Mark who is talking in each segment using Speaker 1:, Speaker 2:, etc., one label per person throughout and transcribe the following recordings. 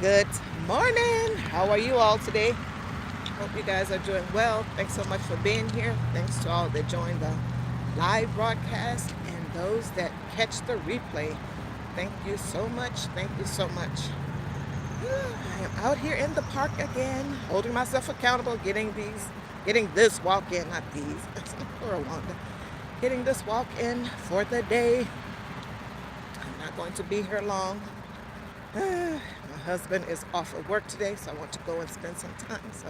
Speaker 1: Good morning. How are you all today? Hope you guys are doing well. Thanks so much for being here. Thanks to all that joined the live broadcast and those that catch the replay. Thank you so much. Thank you so much. I am out here in the park again, holding myself accountable, getting this walk in, not these, or Rwanda, getting this walk in for the day. I'm not going to be here long. My husband is off of work today, so I want to go and spend some time. So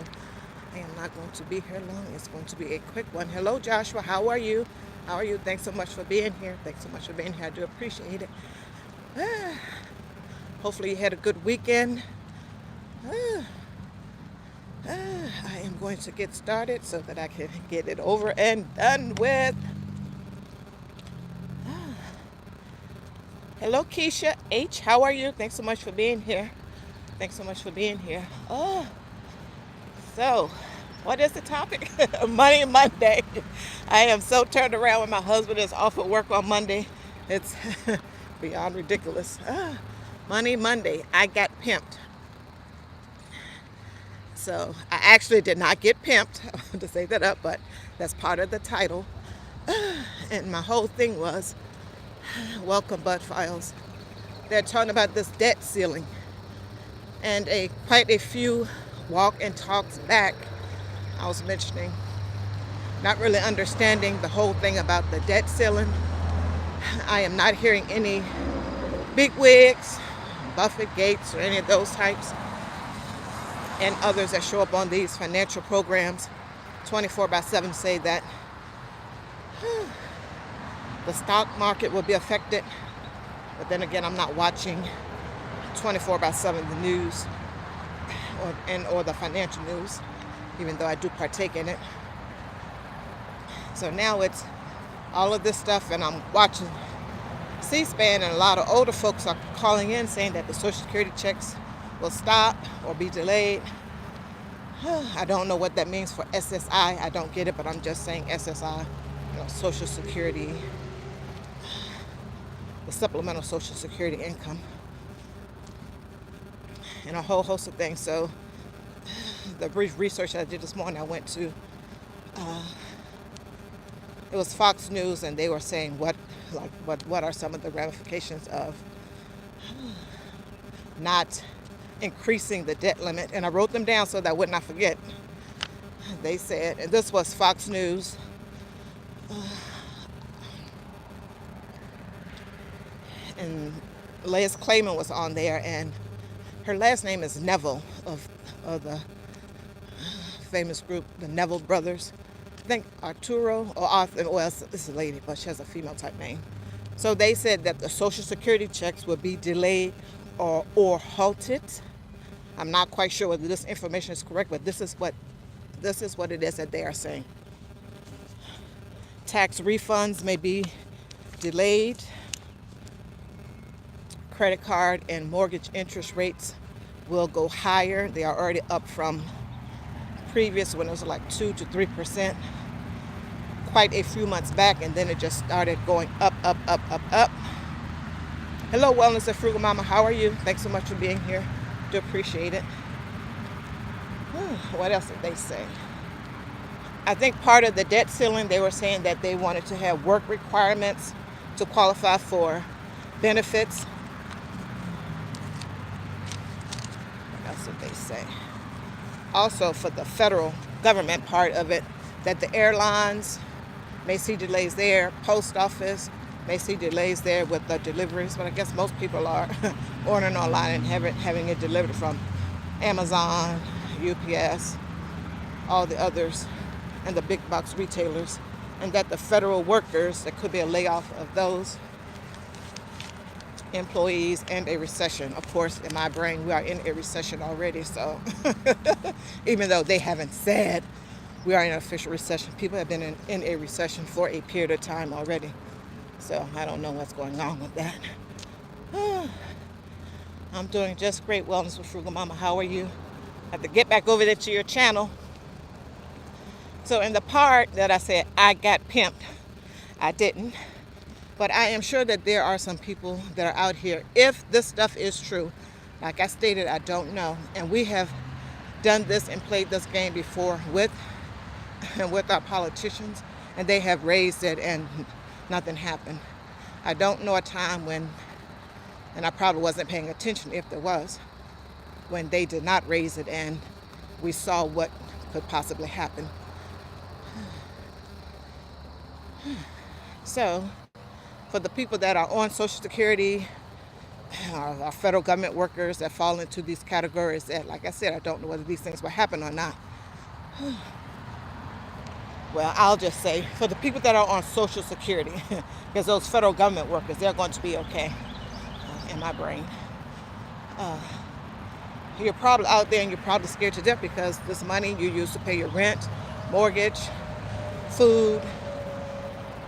Speaker 1: I am not going to be here long. It's going to be a quick one. Hello, Joshua. How are you? How are you? Thanks so much for being here. Thanks so much for being here. I do appreciate it. Hopefully you had a good weekend. I am going to get started so that I can get it over and done with. Hello, Keisha H. How are you? Thanks so much for being here. Thanks so much for being here. So what is the topic? Money Monday. I am so turned around when my husband is off of work on Monday. It's beyond ridiculous. Money Monday. I got pimped. So I actually did not get pimped, to say that up, but that's part of the title. And my whole thing was, welcome Bud Files. They're talking about this debt ceiling. And quite a few walk and talks back, I was mentioning not really understanding the whole thing about the debt ceiling. I am not hearing any bigwigs, Buffett, Gates, or any of those types, and others that show up on these financial programs 24/7 say that the stock market will be affected. But then again, I'm not watching 24/7 the news or the financial news, even though I do partake in it. So now it's all of this stuff, and I'm watching C-SPAN, and a lot of older folks are calling in saying that the Social Security checks will stop or be delayed. I don't know what that means for SSI. I don't get it, but I'm just saying SSI, Social Security, the supplemental Social Security income, and a whole host of things. So the brief research I did this morning, I went to, it was Fox News, and they were saying what are some of the ramifications of not increasing the debt limit. And I wrote them down so that I would not forget. They said, and this was Fox News, and Liz Clayman was on there, and her last name is Neville of the famous group, the Neville brothers. I think Arturo or Arthur, well, it's a lady, but she has a female type name. So they said that the Social Security checks would be delayed or halted. I'm not quite sure whether this information is correct, but this is what it is that they are saying. Tax refunds may be delayed. Credit card and mortgage interest rates will go higher. They are already up from previous, when it was like 2 to 3%, quite a few months back, and then it just started going up. Hello, Wellness and Frugal Mama. How are you? Thanks so much for being here. Do appreciate it. What else did they say? I think part of the debt ceiling, they were saying that they wanted to have work requirements to qualify for benefits. What else did they say? Also, for the federal government part of it, that the airlines may see delays there, post office may see delays there with the deliveries, but I guess most people are ordering online and having it delivered from Amazon, UPS, all the others, and the big box retailers, and that the federal workers, there could be a layoff of those employees and a recession. Of course, in my brain, we are in a recession already, so even though they haven't said we are in an official recession, people have been in a recession for a period of time already. So I don't know what's going on with that. I'm doing just great. Wellness with Frugal Mama. How are you? I have to get back over there to your channel. So in the part that I said I got pimped, I didn't. But I am sure that there are some people that are out here, if this stuff is true, Like I stated, I don't know. And we have done this and played this game before with with our politicians, and they have raised it and nothing happened. I don't know a time when, and I probably wasn't paying attention if there was, when they did not raise it and we saw what could possibly happen. So, for the people that are on Social Security, our federal government workers that fall into these categories that, like I said, I don't know whether these things will happen or not. Well, I'll just say, for the people that are on Social Security, because those federal government workers, they're going to be okay in my brain. You're probably out there and you're probably scared to death because this money you use to pay your rent, mortgage, food,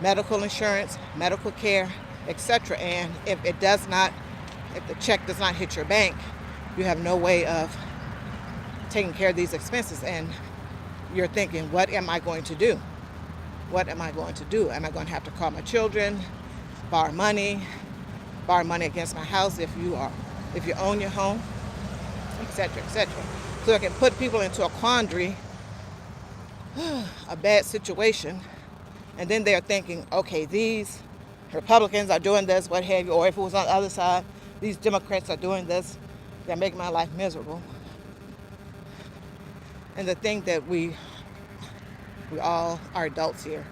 Speaker 1: medical insurance, medical care, etc. And if the check does not hit your bank, you have no way of taking care of these expenses. And you're thinking, what am I going to do? What am I going to do? Am I going to have to call my children, borrow money against my house if you own your home, etc., etc. So it can put people into a quandary, a bad situation, and then they're thinking, okay, these Republicans are doing this, what have you, or if it was on the other side, these Democrats are doing this, they're making my life miserable. And the thing that we all are adults here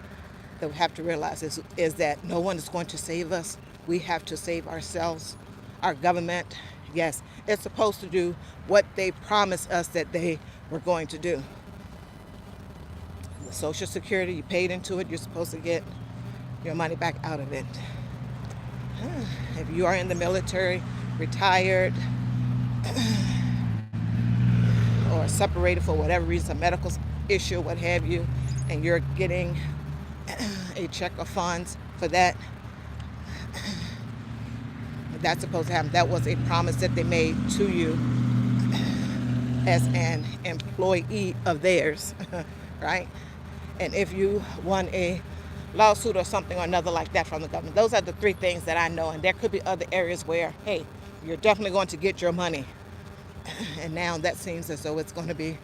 Speaker 1: that we have to realize is that no one is going to save us. We have to save ourselves. Our government, yes, it's supposed to do what they promised us that they were going to do. The Social Security, you paid into it, you're supposed to get your money back out of it. If you are in the military, retired, or separated for whatever reason, a medical issue, what have you, and you're getting a check of funds for that, that's supposed to happen. That was a promise that they made to you as an employee of theirs, right? And if you won a lawsuit or something or another like that from the government, those are the three things that I know. And there could be other areas where, hey, you're definitely going to get your money. And now that seems as though it's going to be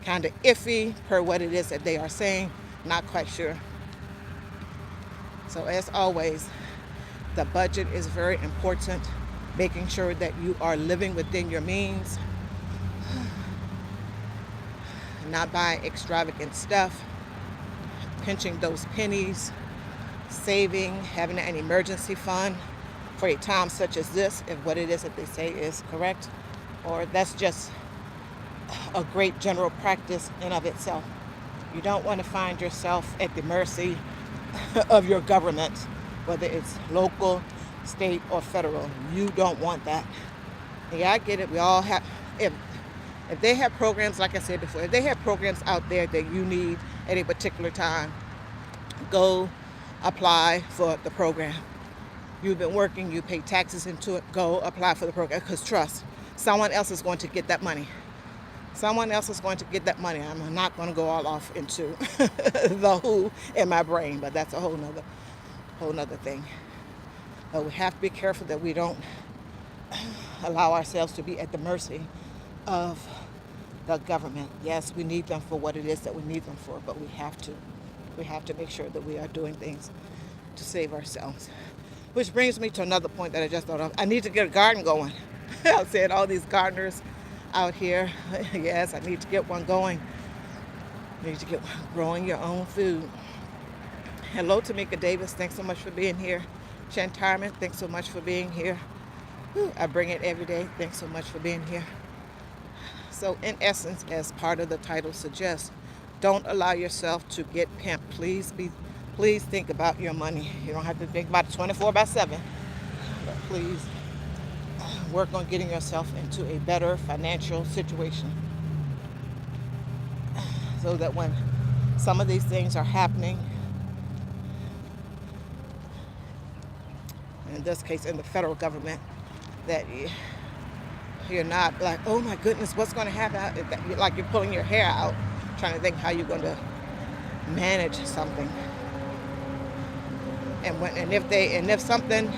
Speaker 1: kind of iffy per what it is that they are saying. Not quite sure. So as always, the budget is very important. Making sure that you are living within your means. Not buying extravagant stuff. Pinching those pennies. Saving. Having an emergency fund for a time such as this, if what it is that they say is correct. Or that's just a great general practice in of itself. You don't want to find yourself at the mercy of your government, whether it's local, state, or federal. You don't want that. Yeah, I get it. We all have, if they have programs, like I said before, if they have programs out there that you need at a particular time, go apply for the program. You've been working, you pay taxes into it, go apply for the program, because trust, someone else is going to get that money. Someone else is going to get that money. I'm not going to go all off into the who in my brain, but that's a whole nother thing. But we have to be careful that we don't allow ourselves to be at the mercy of the government. Yes, we need them for what it is that we need them for, but we have to make sure that we are doing things to save ourselves. Which brings me to another point that I just thought of. I need to get a garden going. I said all these gardeners out here, yes, I need to get one going. I need to get growing your own food. Hello, Tamika Davis. Thanks so much for being here. Chantarman, thanks so much for being here. I bring it every day. Thanks so much for being here. So in essence, as part of the title suggests, don't allow yourself to get pimped. Please think about your money. You don't have to think about it 24/7, but please work on getting yourself into a better financial situation so that when some of these things are happening, in this case in the federal government, that you're not like, oh my goodness, what's going to happen? Like you're pulling your hair out trying to think how you're going to manage something. And if something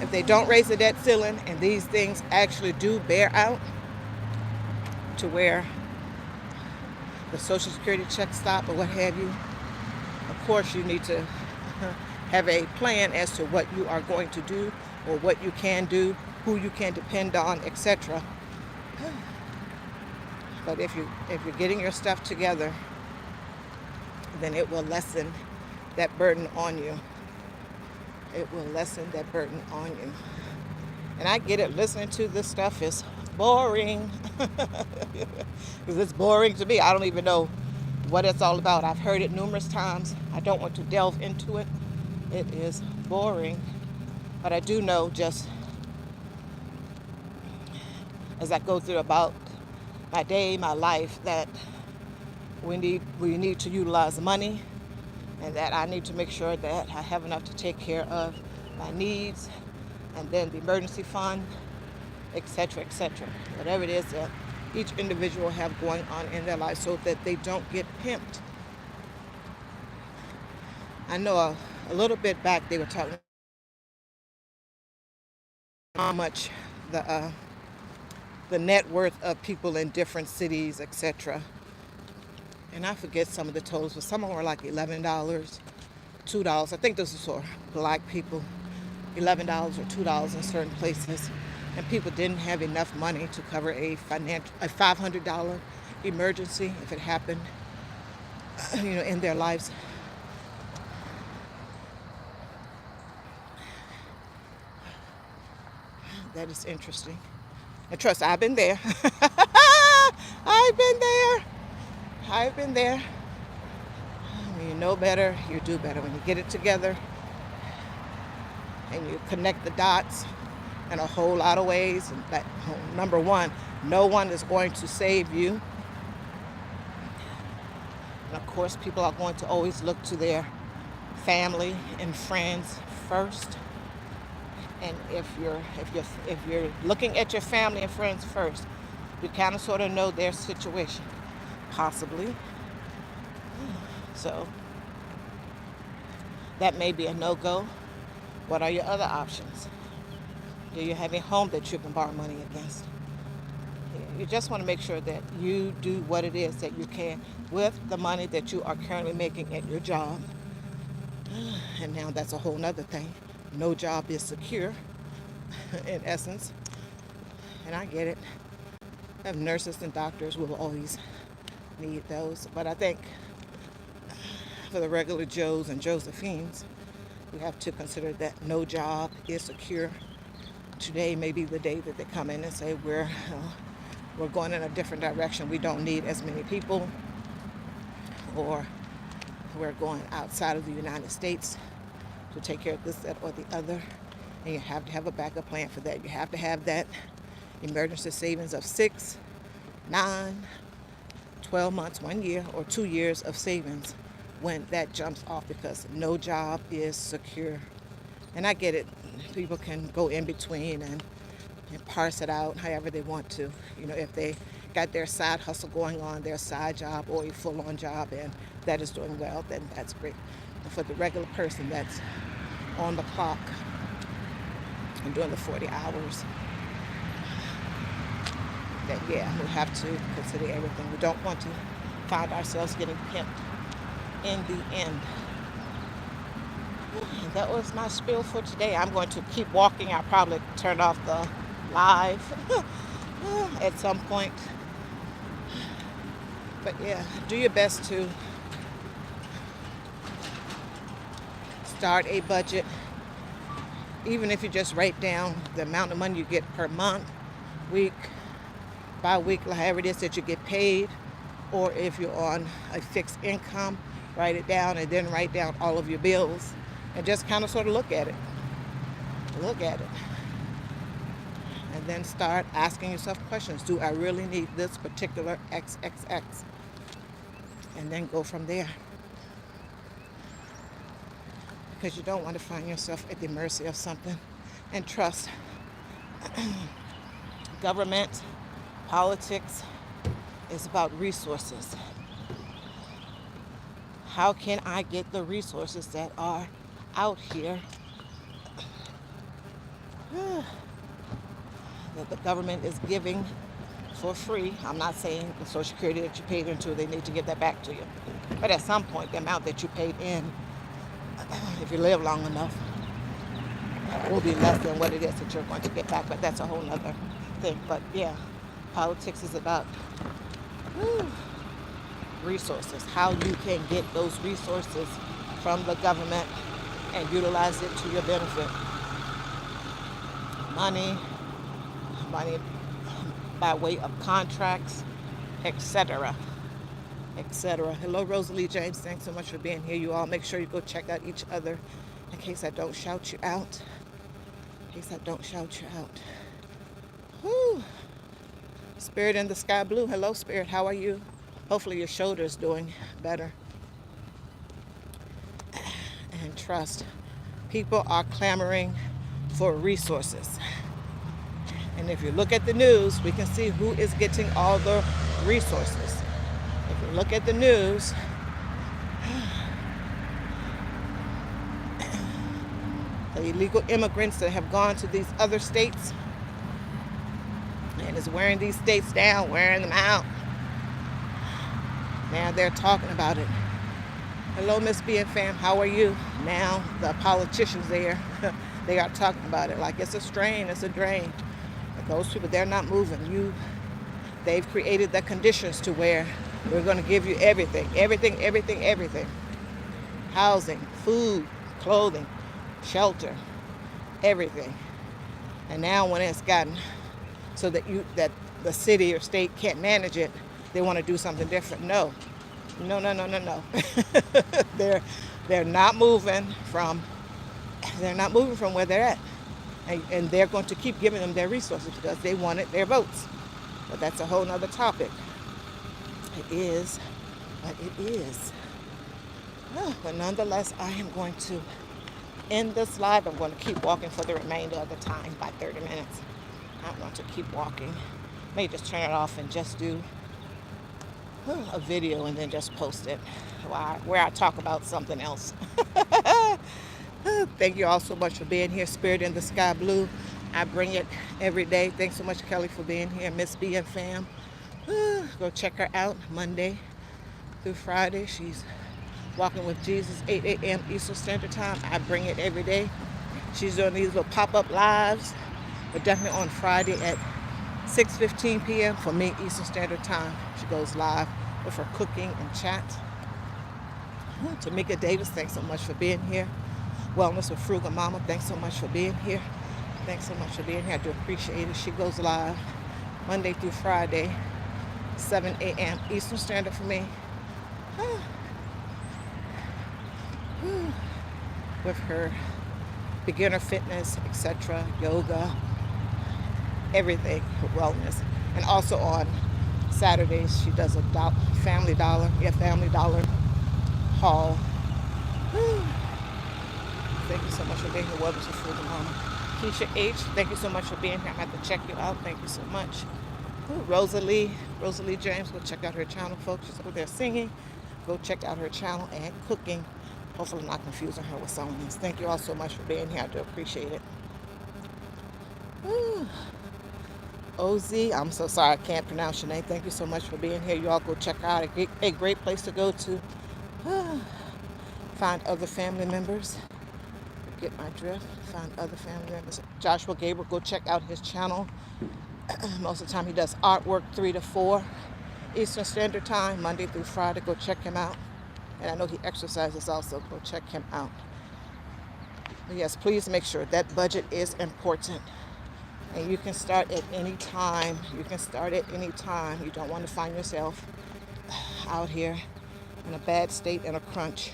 Speaker 1: If they don't raise the debt ceiling and these things actually do bear out to where the Social Security checks stop or what have you, of course you need to have a plan as to what you are going to do or what you can do, who you can depend on, etc. But if you're getting your stuff together, then it will lessen that burden on you. It will lessen that burden on you. And I get it, listening to this stuff is boring. Because it's boring to me. I don't even know what it's all about. I've heard it numerous times. I don't want to delve into it. It is boring. But I do know, just as I go through about my day, my life, that we need to utilize money, and that I need to make sure that I have enough to take care of my needs, and then the emergency fund, etc., etc. Whatever it is that each individual have going on in their life, so that they don't get pimped. I know a little bit back they were talking how much the net worth of people in different cities, etc. And I forget some of the totals, but some of them were like $11, $2. I think this is for black people, $11 or $2 in certain places. And people didn't have enough money to cover a $500 emergency if it happened, in their lives. That is interesting. And trust, I've been there. I've been there. I've been there. When you know better, you do better. When you get it together and you connect the dots in a whole lot of ways. And that, number one, no one is going to save you. And of course, people are going to always look to their family and friends first. And if you're looking at your family and friends first, you kind of sort of know their situation, possibly. So that may be a no-go. What are your other options? Do you have a home that you can borrow money against? You just want to make sure that you do what it is that you can with the money that you are currently making at your job. And now that's a whole nother thing. No job is secure, in essence. And I get it. Nurses and doctors will always need those. But I think for the regular Joes and Josephines, we have to consider that no job is secure. Today may be the day that they come in and say we're going in a different direction. We don't need as many people, or we're going outside of the United States to take care of this, that, or the other. And you have to have a backup plan for that. You have to have that emergency savings of 6, 9, 12 months, 1 year, or 2 years of savings when that jumps off, because no job is secure. And I get it. People can go in between and parse it out however they want to. If they got their side hustle going on, their side job, or a full-on job, and that is doing well, then that's great. And for the regular person that's on the clock and doing the 40 hours, then yeah, we have to consider everything. We don't want to find ourselves getting pimped in the end. And that was my spiel for today. I'm going to keep walking. I'll probably turn off the live at some point. But yeah, do your best to start a budget. Even if you just write down the amount of money you get per month, week, bi-weekly, however it is that you get paid, or if you're on a fixed income, write it down, and then write down all of your bills, and just kind of sort of look at it. And then start asking yourself questions. Do I really need this particular XXX? And then go from there. Because you don't want to find yourself at the mercy of something. And trust, government, politics is about resources. How can I get the resources that are out here that the government is giving for free. I'm not saying the Social Security that you paid into, they need to give that back to you. But at some point, the amount that you paid in, if you live long enough, will be less than what it is that you're going to get back. But that's a whole nother thing. But yeah, politics is about resources, how you can get those resources from the government and utilize it to your benefit. Money by way of contracts, etc., etc. Hello, Rosalie James. Thanks so much for being here. You all make sure you go check out each other in case I don't shout you out. Whew. Spirit in the Sky Blue. Hello, Spirit. How are you? Hopefully your shoulder is doing better. And trust. People are clamoring for resources. And if you look at the news, we can see who is getting all the resources. If you look at the news, the illegal immigrants that have gone to these other states and is wearing these states down, wearing them out. Now they're talking about it. Hello, Miss B and fam, how are you? Now the politicians there, they are talking about it like it's a strain, it's a drain. But those people, they're not moving. They've created the conditions to where we're going to give you everything. Housing, food, clothing, shelter, everything. And now when it's gotten so that the city or state can't manage it, they want to do something different. No. They're not moving from where they're at. And they're going to keep giving them their resources because they wanted their votes. But that's a whole nother topic. It is what it is. But nonetheless, I am going to end this live. I'm going to keep walking for the remainder of the time, by 30 minutes. I'm going to keep walking. Maybe just turn it off and just do a video and then just post it where I talk about something else. Thank you all so much for being here. Spirit in the Sky Blue. I bring it every day. Thanks so much, Kelly, for being here. Miss B and fam. Go check her out Monday through Friday. She's Walking with Jesus, 8 a.m. Eastern Standard Time. I bring it every day. She's doing these little pop-up lives, but definitely on Friday at 6:15 p.m. for me, Eastern Standard Time. She goes live with her cooking and chat. Tamika Davis, thanks so much for being here. Wellness with Frugal Mama, thanks so much for being here. Thanks so much for being here. I do appreciate it. She goes live Monday through Friday, 7 a.m. Eastern Standard for me. With her beginner fitness, etc., yoga, everything, wellness. And also on Saturdays, she does a Family Dollar haul. Thank you so much for being here. Welcome to Frugal Mama. Keisha H., thank you so much for being here. I'm going to have to check you out. Thank you so much. Rosalie James, go check out her channel, folks. She's over there singing. Go check out her channel and cooking. Hopefully I'm not confusing her with someone else. Thank you all so much for being here. I do appreciate it. OZ, I'm so sorry I can't pronounce your name. Thank you so much for being here. You all go check out a great place to go to find other family members. Get my drift. Find other family members. Joshua Gabriel, go check out his channel. Most of the time he does artwork 3 to 4 Eastern Standard Time, Monday through Friday. Go check him out. And I know he exercises also. Go check him out. But yes, please make sure that budget is important. And you can start at any time. You don't want to find yourself out here in a bad state, in a crunch.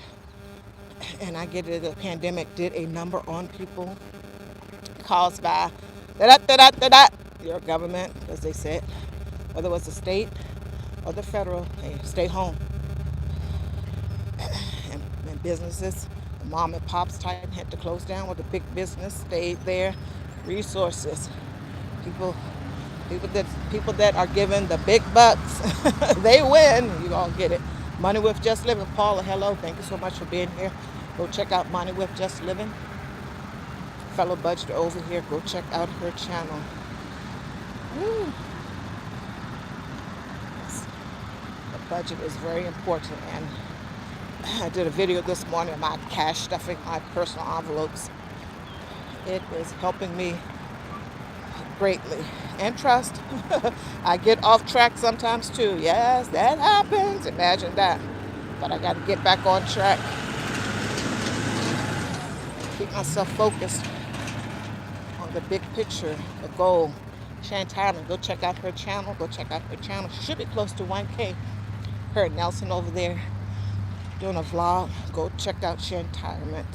Speaker 1: And I get it, the pandemic did a number on people caused by your government, as they said, whether it was the state or the federal. Hey, stay home. And businesses, the mom and pops type had to close down, with the big business stayed there. Resources, people that are given the big bucks, they win. You all get it. Money with Just Living. Paula, hello. Thank you so much for being here. Go check out Money with Just Living. Fellow budgeter over here, go check out her channel. Woo. The budget is very important, and I did a video this morning of my cash stuffing my personal envelopes. It is helping me greatly. And trust, I get off track sometimes too. Yes, that happens. Imagine that. But I got to get back on track. Keep myself focused on the big picture, the goal. Shantarman, go check out her channel. Go check out her channel. She should be close to 1K. Her and Nelson over there doing a vlog. Go check out Shantarman.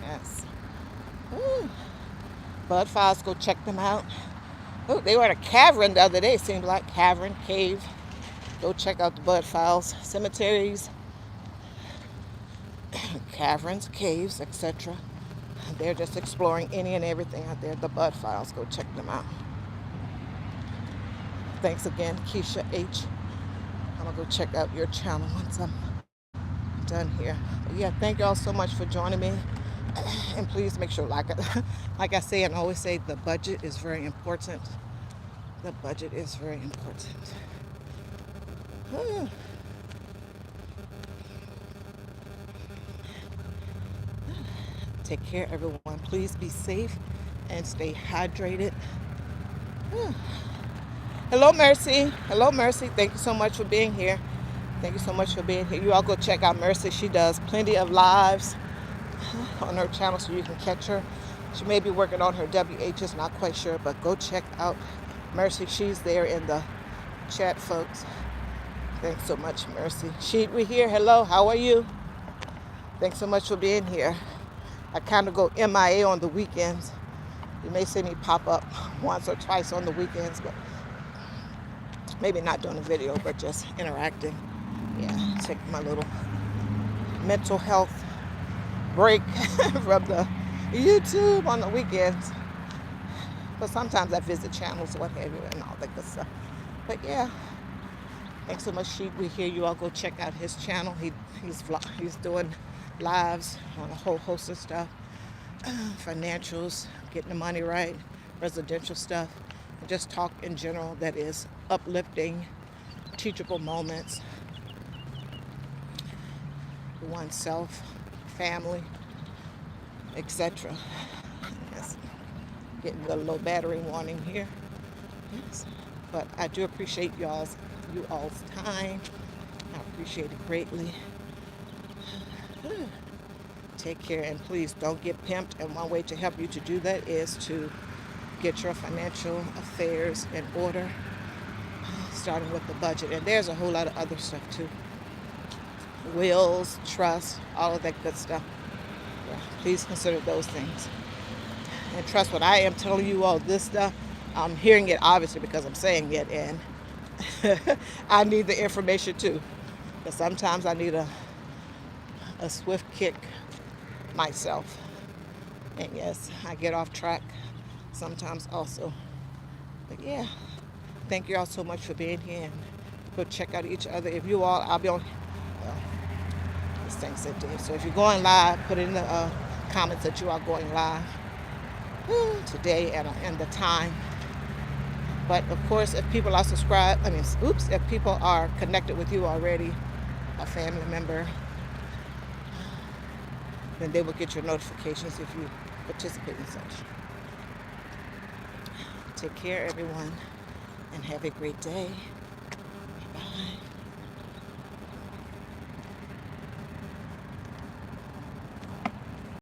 Speaker 1: Yes. Ooh. Bud Files, go check them out. Oh, they were at a cavern the other day. Seemed like cavern, cave. Go check out the Bud Files. Cemeteries, caverns, caves, etc. They're just exploring any and everything out there. The Bud Files, go check them out. Thanks again, Keisha H. I'm going to go check out your channel once I'm done here. But yeah, thank you all so much for joining me. And please make sure, like I say and always say, the budget is very important. The budget is very important. Take care, everyone. Please be safe and stay hydrated. Hello, Mercy. Hello, Mercy. Thank you so much for being here. Thank you so much for being here. You all go check out Mercy. She does plenty of lives on her channel, so you can catch her. She may be working on her WHs, not quite sure, but go check out Mercy. She's there in the chat, folks. Thanks so much, Mercy. Sheet, we here. Hello, how are you? Thanks so much for being here. I kind of go MIA on the weekends. You may see me pop up once or twice on the weekends, but maybe not doing a video, but just interacting. Yeah, take my little mental health break from the YouTube on the weekends. But sometimes I visit channels, what have you, and all that good stuff. But yeah, thanks so much, Sheep. We hear you all go check out his channel. He's doing lives on a whole host of stuff, financials, getting the money right, residential stuff, and just talk in general that is uplifting, teachable moments, oneself, family, etc. Yes. Getting a low battery warning here. Yes. But I do appreciate you all's time. I appreciate it greatly. Take care, and please don't get pimped. And one way to help you to do that is to get your financial affairs in order, starting with the budget. And there's a whole lot of other stuff too. Wills, trust, all of that good stuff. Yeah, please consider those things. And trust what I am telling you all this stuff. I'm hearing it obviously because I'm saying it, and I need the information too. Because sometimes I need a swift kick myself. And yes, I get off track sometimes also. But yeah, thank you all so much for being here, and go check out each other. If you all, I'll be on, well, this thing said Dave. So if you're going live, put in the comments that you are going live today and the time. But of course, if people are subscribed, if people are connected with you already, a family member, then they will get your notifications if you participate in such. Take care, everyone, and have a great day. Bye.